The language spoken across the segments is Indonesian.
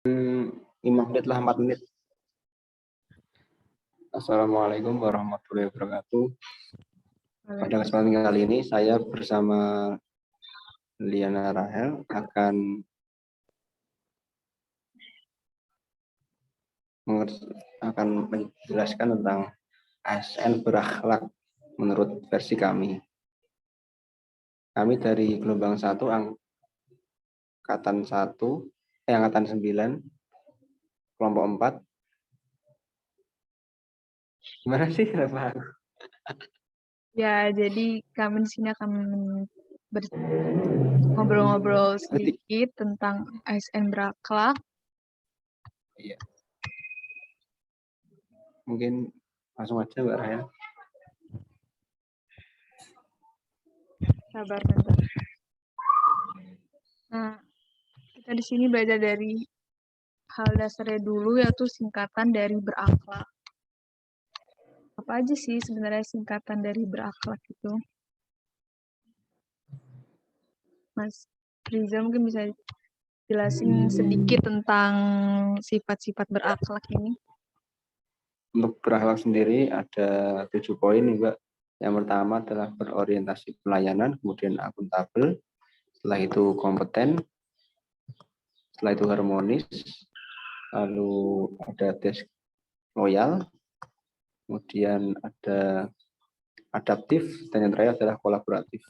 5 menit lah, 4 menit. Assalamualaikum warahmatullahi wabarakatuh. Pada kesempatan kali ini saya bersama Liana Rahel akan menjelaskan tentang ASN berakhlak menurut versi kami. Kami dari gelombang 1 angkatan 9, kelompok 4. Gimana sih, Pak? Ya, jadi kami di sini akan ngobrol-ngobrol sedikit tentang ASN berakhlak. Iya. Mungkin langsung aja, Mbak Rahel. Sabar bentar. Nah, kita di sini belajar dari hal dasarnya dulu, yaitu singkatan dari berakhlak. Apa aja sih sebenarnya singkatan dari berakhlak itu? Mas Riza mungkin bisa jelasin sedikit tentang sifat-sifat berakhlak ini. Untuk berakhlak sendiri ada 7 poin nih, Mbak. Yang pertama adalah berorientasi pelayanan, kemudian akuntabel, setelah itu kompeten, setelah itu harmonis, lalu ada tes loyal, kemudian ada adaptif, dan yang terakhir adalah kolaboratif.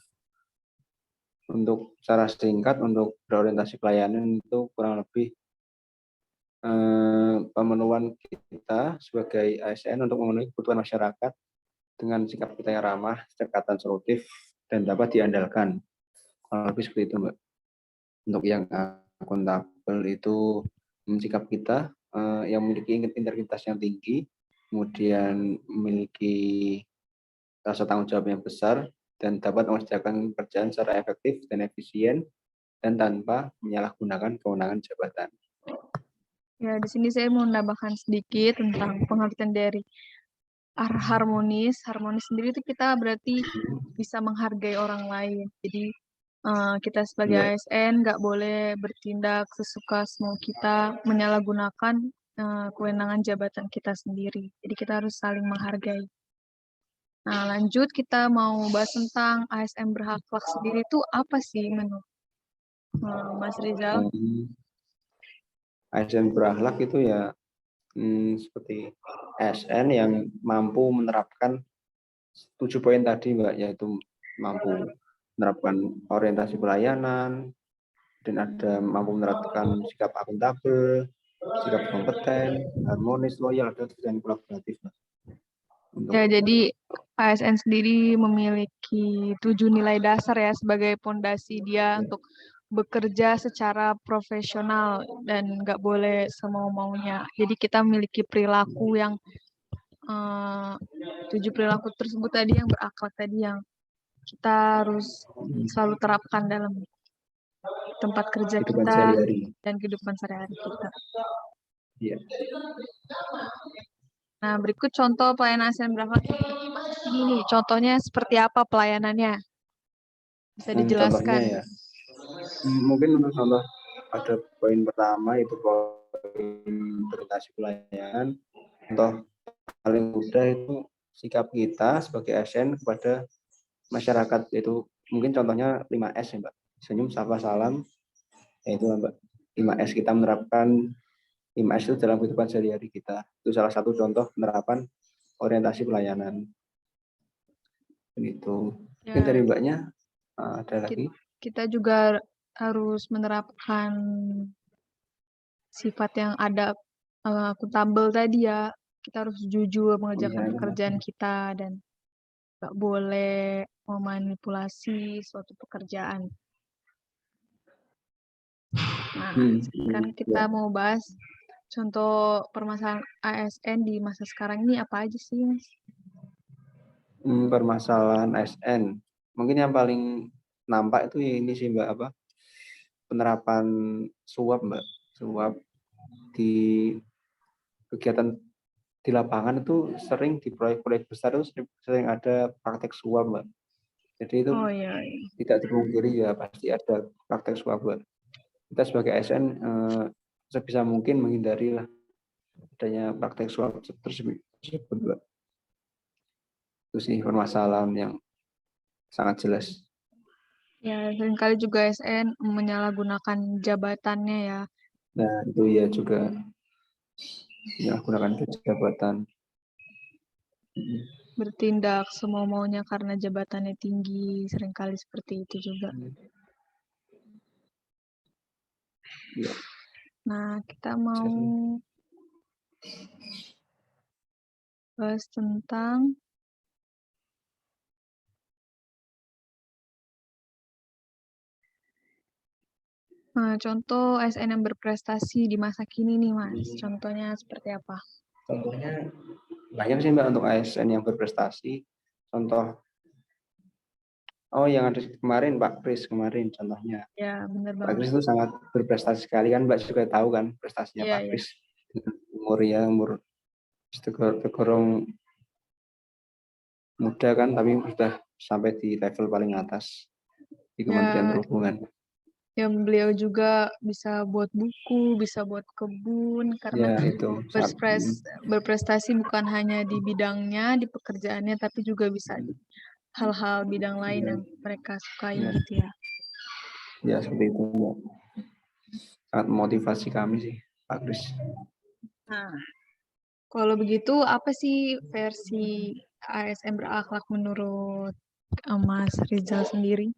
Untuk secara singkat, untuk berorientasi pelayanan itu kurang lebih pemenuhan kita sebagai ASN untuk memenuhi kebutuhan masyarakat dengan sikap kita yang ramah, cekatan, solutif, dan dapat diandalkan. Kurang lebih seperti itu, Mbak. Untuk yang akuntabel itu sikap kita yang memiliki integritas yang tinggi, kemudian memiliki rasa tanggung jawab yang besar, dan dapat mengerjakan pekerjaan secara efektif dan efisien, dan tanpa menyalahgunakan kewenangan jabatan. Ya, di sini saya mau menambahkan sedikit tentang pengertian dari harmonis. Harmonis sendiri itu kita berarti bisa menghargai orang lain. Jadi kita sebagai ASN nggak boleh bertindak sesuka semau kita, menyalahgunakan kewenangan jabatan kita sendiri. Jadi kita harus saling menghargai. Nah, lanjut kita mau bahas tentang ASN berakhlak sendiri itu apa sih menurut Mas Rizal? ASN berakhlak itu ya seperti ASN yang mampu menerapkan 7 poin tadi, Mbak, yaitu mampu menerapkan orientasi pelayanan, dan ada mampu menerapkan sikap akuntabel, sikap kompeten, harmonis, loyal, dan kolaboratif. Ya, jadi ASN sendiri memiliki 7 nilai dasar ya sebagai pondasi dia untuk bekerja secara profesional dan nggak boleh semau-maunya. Jadi kita memiliki perilaku yang 7 perilaku tersebut tadi yang berakhlak tadi yang kita harus selalu terapkan dalam tempat kerja kita dan kehidupan sehari-hari kita. Iya. Nah, berikut contoh pelayanan ASN berakhlak ini. Contohnya seperti apa pelayanannya? Bisa dijelaskan? Contohnya ya, mungkin untuk contoh ada poin pertama itu poin orientasi pelayanan. Contoh paling mudah itu sikap kita sebagai ASN kepada masyarakat, itu mungkin contohnya 5S ya, Mbak. Senyum, sapa, salam, yaitu Mbak 5S. Kita menerapkan 5S itu dalam kehidupan sehari-hari kita. Itu salah satu contoh penerapan orientasi pelayanan. Itu. Ya, mungkin dari Mbaknya ada lagi? Kita juga harus menerapkan sifat yang ada akuntabel tadi ya. Kita harus jujur mengerjakan pekerjaan kita dan nggak boleh memanipulasi suatu pekerjaan. Nah, sekarang kita mau bahas contoh permasalahan ASN di masa sekarang ini apa aja sih, Mas? Permasalahan ASN. Mungkin yang paling nampak itu ini sih, Mbak, penerapan suap, Mbak. Suap di kegiatan di lapangan itu sering, di proyek-proyek besar itu sering ada praktek suap, Mbak. Jadi itu tidak dipungkiri ya, pasti ada praktek suap, Mbak. Kita sebagai ASN sebisa mungkin menghindari lah adanya praktek suap tersebut, Mbak. Itu sih permasalahan yang sangat jelas. Ya, seringkali juga ASN menyalahgunakan jabatannya ya. Nah, itu ya juga gunakan jabatan. Bertindak semau-maunya karena jabatannya tinggi, seringkali seperti itu juga. Ya. Nah, kita mau bahas tentang contoh ASN yang berprestasi di masa kini nih, Mas. Contohnya seperti apa? Contohnya banyak sih Mbak untuk ASN yang berprestasi. Contoh, yang ada kemarin Pak Kris kemarin contohnya. Ya, benar Pak banget. Kris itu sangat berprestasi sekali kan, Mbak juga tahu kan prestasinya Iya, Pak iya. Kris. Umur tergolong muda kan, tapi sudah sampai di level paling atas di Kementerian Perhubungan. Yang beliau juga bisa buat buku, bisa buat kebun, karena Ya, itu. berprestasi bukan hanya di bidangnya, di pekerjaannya, tapi juga bisa di hal-hal bidang lain yang mereka sukai gitu ya. Ya, seperti itu. Sangat memotivasi kami sih, Pak Kris. Nah, kalau begitu apa sih versi ASN berakhlak menurut Mas Rizal sendiri?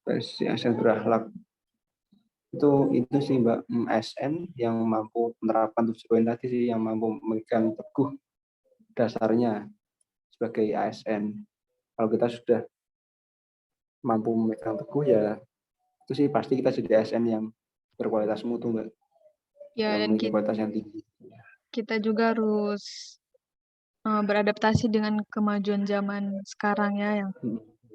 Versi ASN berakhlak itu sih Mbak, ASN yang mampu menerapkan 7 poin tadi sih, yang mampu memegang teguh dasarnya sebagai ASN. Kalau kita sudah mampu memegang teguh ya itu sih pasti kita jadi ASN yang berkualitas mutu Mbak. Ya, yang dan memiliki kualitas yang tinggi. kita juga harus beradaptasi dengan kemajuan zaman sekarang ya, yang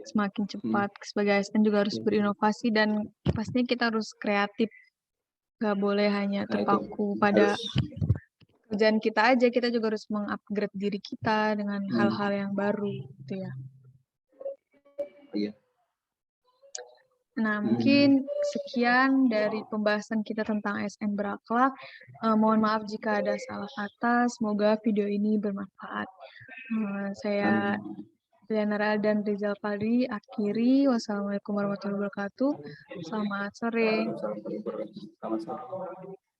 semakin cepat. Sebagai ASN juga harus berinovasi dan pastinya kita harus kreatif. Gak boleh hanya terpaku pada kerjaan kita aja, kita juga harus mengupgrade diri kita dengan hal-hal yang baru gitu ya. Iya. Nah, mungkin sekian dari pembahasan kita tentang ASN berakhlak. Mohon maaf jika ada salah kata. Semoga video ini bermanfaat. Saya Liana dan Rizal Fadli akhiri. Wassalamualaikum warahmatullahi wabarakatuh. Selamat sore. Selamat sore.